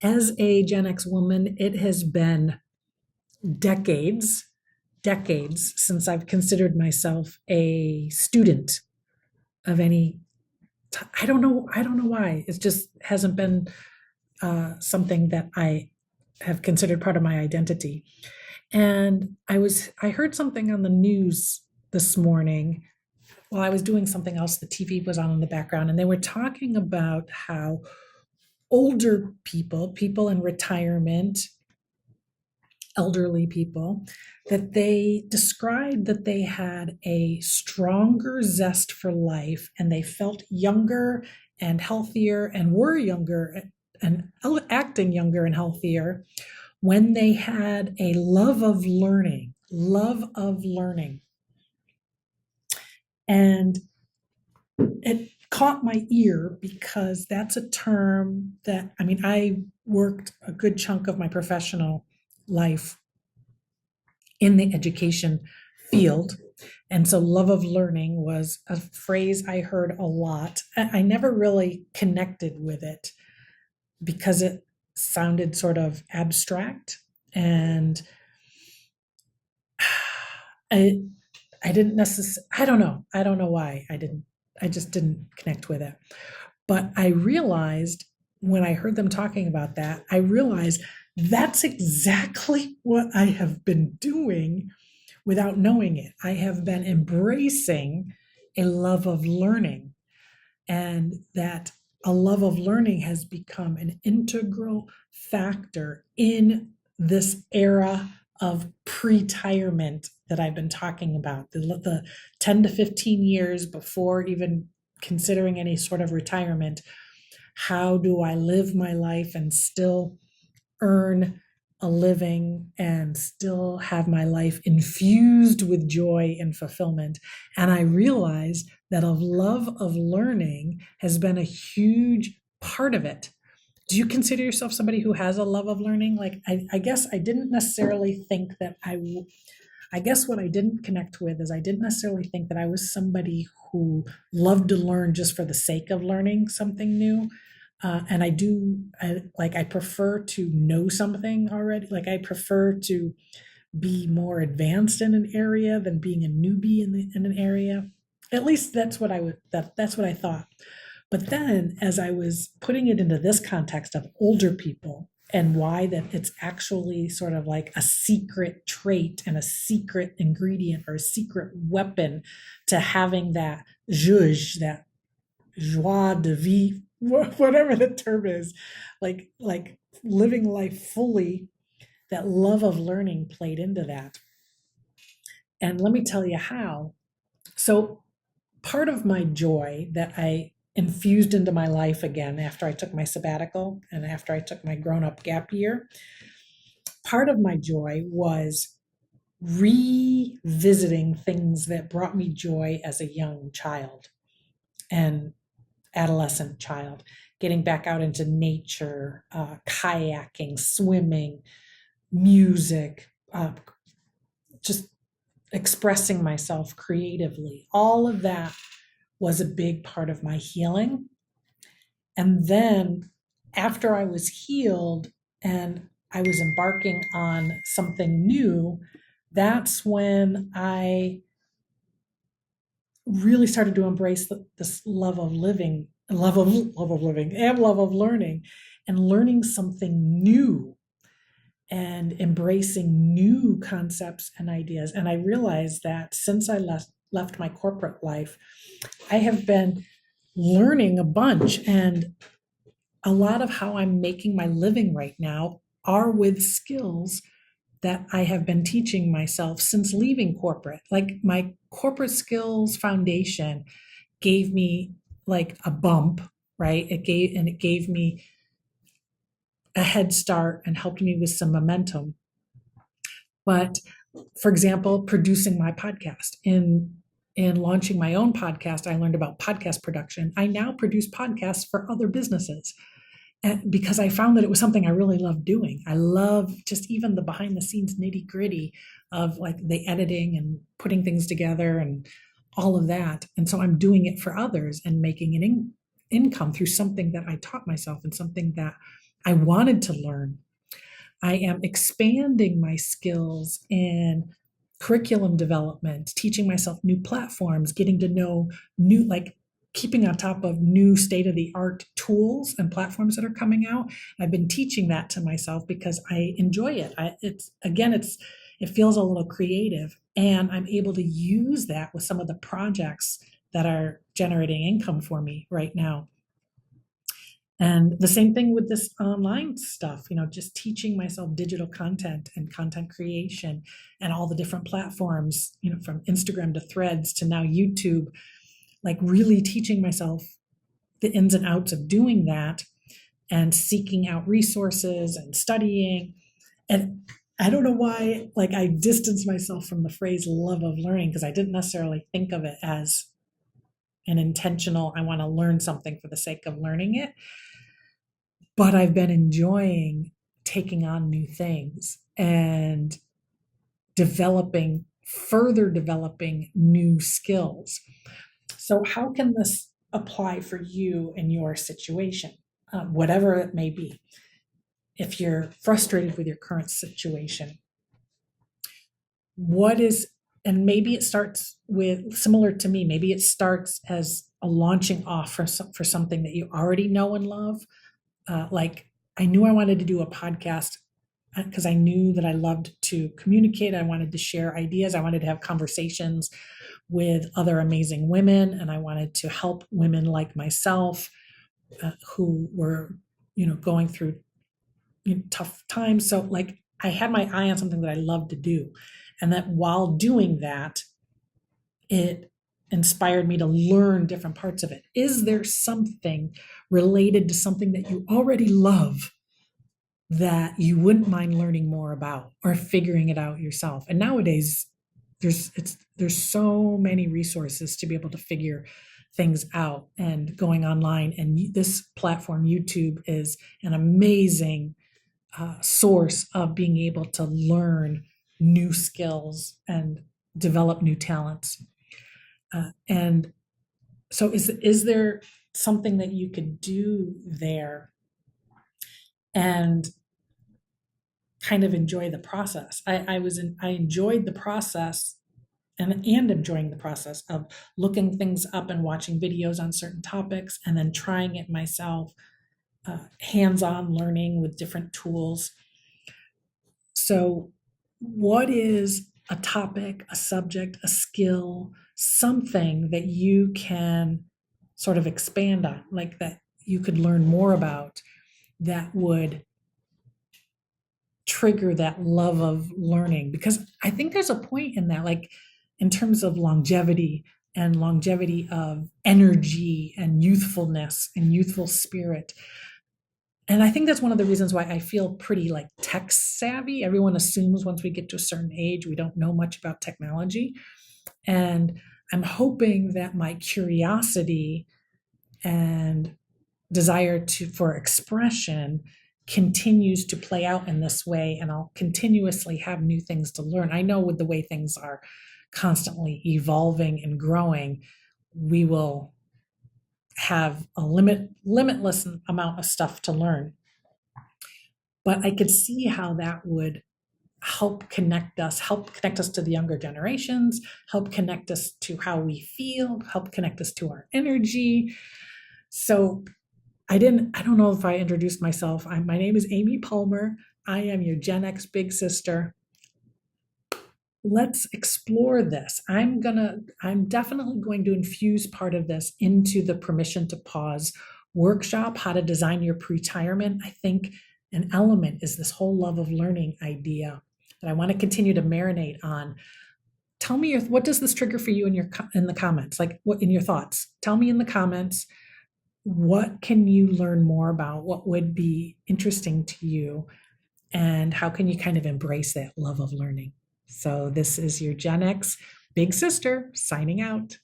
As a Gen X woman, it has been decades, decades since I've considered myself a student of any. I don't know. I don't know why. It just hasn't been something that I have considered part of my identity. And I heard something on the news this morning while I was doing something else. The TV was on in the background, and they were talking about how older people, people in retirement, elderly people, that they described that they had a stronger zest for life and they felt younger and healthier and were younger and acting younger and healthier when they had a love of learning, love of learning. And it caught my ear because that's a term that, I mean, I worked a good chunk of my professional life in the education field. And so love of learning was a phrase I heard a lot. I never really connected with it because it sounded sort of abstract, and I didn't necessarily, I don't know why I just didn't connect with it. But I realized when I heard them talking about that, I realized that's exactly what I have been doing without knowing it. I have been embracing a love of learning, and that a love of learning has become an integral factor in this era of pretirement that I've been talking about, the 10 to 15 years before even considering any sort of retirement. How do I live my life and still earn a living and still have my life infused with joy and fulfillment? And I realized that a love of learning has been a huge part of it. Do you consider yourself somebody who has a love of learning? Like, I guess I didn't necessarily think that I guess what I didn't connect with is I didn't necessarily think that I was somebody who loved to learn just for the sake of learning something new. And I prefer to know something already. Like, I prefer to be more advanced in an area than being a newbie in an area. At least that's what that's what I thought. But then as I was putting it into this context of older people and why that it's actually sort of like a secret trait and a secret ingredient or a secret weapon to having that zhuzh, that joie de vivre, whatever the term is, like living life fully, that love of learning played into that. And let me tell you how. So part of my joy that I infused into my life again after I took my sabbatical and after I took my grown-up gap year, part of my joy was revisiting things that brought me joy as a young child and adolescent child, getting back out into nature, kayaking, swimming, music, just expressing myself creatively. All of that was a big part of my healing. And then after I was healed and I was embarking on something new, that's when I really started to embrace this love of living, love of living, and love of learning, and learning something new and embracing new concepts and ideas. And I realized that since I left my corporate life, I have been learning a bunch, and a lot of how I'm making my living right now are with skills that I have been teaching myself since leaving corporate. Like, my corporate skills foundation gave me like a bump, right? It gave me a head start and helped me with some momentum. But for example, producing my podcast, in launching my own podcast, I learned about podcast production. I now produce podcasts for other businesses. And because I found that it was something I really loved doing. I love just even the behind the scenes nitty gritty of like the editing and putting things together and all of that. And so I'm doing it for others and making an income through something that I taught myself and something that I wanted to learn. I am expanding my skills in curriculum development, teaching myself new platforms, getting to know new, like keeping on top of new state of the art tools and platforms that are coming out. I've been teaching that to myself because I enjoy it. It feels a little creative, and I'm able to use that with some of the projects that are generating income for me right now. And the same thing with this online stuff, just teaching myself digital content and content creation and all the different platforms, from Instagram to Threads to now YouTube, like really teaching myself the ins and outs of doing that and seeking out resources and studying. And I don't know why, like I distance myself from the phrase love of learning because I didn't necessarily think of it as an intentional, I want to learn something for the sake of learning it. But I've been enjoying taking on new things and further developing new skills. So how can this apply for you in your situation, whatever it may be? If you're frustrated with your current situation, and maybe it starts with, similar to me, maybe it starts as a launching off for something that you already know and love. Like I knew I wanted to do a podcast because I knew that I loved to communicate. I wanted to share ideas. I wanted to have conversations with other amazing women, and I wanted to help women like myself who were, going through tough times. So like I had my eye on something that I loved to do, and that while doing that, it inspired me to learn different parts of it. Is there something related to something that you already love that you wouldn't mind learning more about or figuring it out yourself? And nowadays, there's so many resources to be able to figure things out and going online. And this platform, YouTube, is an amazing source of being able to learn new skills and develop new talents. And so is there something that you could do there and kind of enjoy the process? I enjoyed the process and enjoying the process of looking things up and watching videos on certain topics and then trying it myself, hands-on learning with different tools. So what is a topic, a subject, a skill, something that you can sort of expand on, like that you could learn more about, that would trigger that love of learning? Because I think there's a point in that, like in terms of longevity of energy and youthfulness and youthful spirit. And I think that's one of the reasons why I feel pretty like tech savvy. Everyone assumes once we get to a certain age, we don't know much about technology. And I'm hoping that my curiosity and desire for expression continues to play out in this way, and I'll continuously have new things to learn. I know with the way things are constantly evolving and growing, we will have a limitless amount of stuff to learn. But I could see how that would help connect us to the younger generations, help connect us to how we feel, help connect us to our energy. So I don't know if I introduced myself. My name is Amy Palmer. I am your Gen X big sister. Let's explore this. I'm definitely going to infuse part of this into the Permission to Pause workshop, how to design your pretirement. I think an element is this whole love of learning idea that I want to continue to marinate on. Tell me what does this trigger for you in the comments? Like what in your thoughts? Tell me in the comments, what can you learn more about? What would be interesting to you? And how can you kind of embrace that love of learning? So this is your Gen X big sister signing out.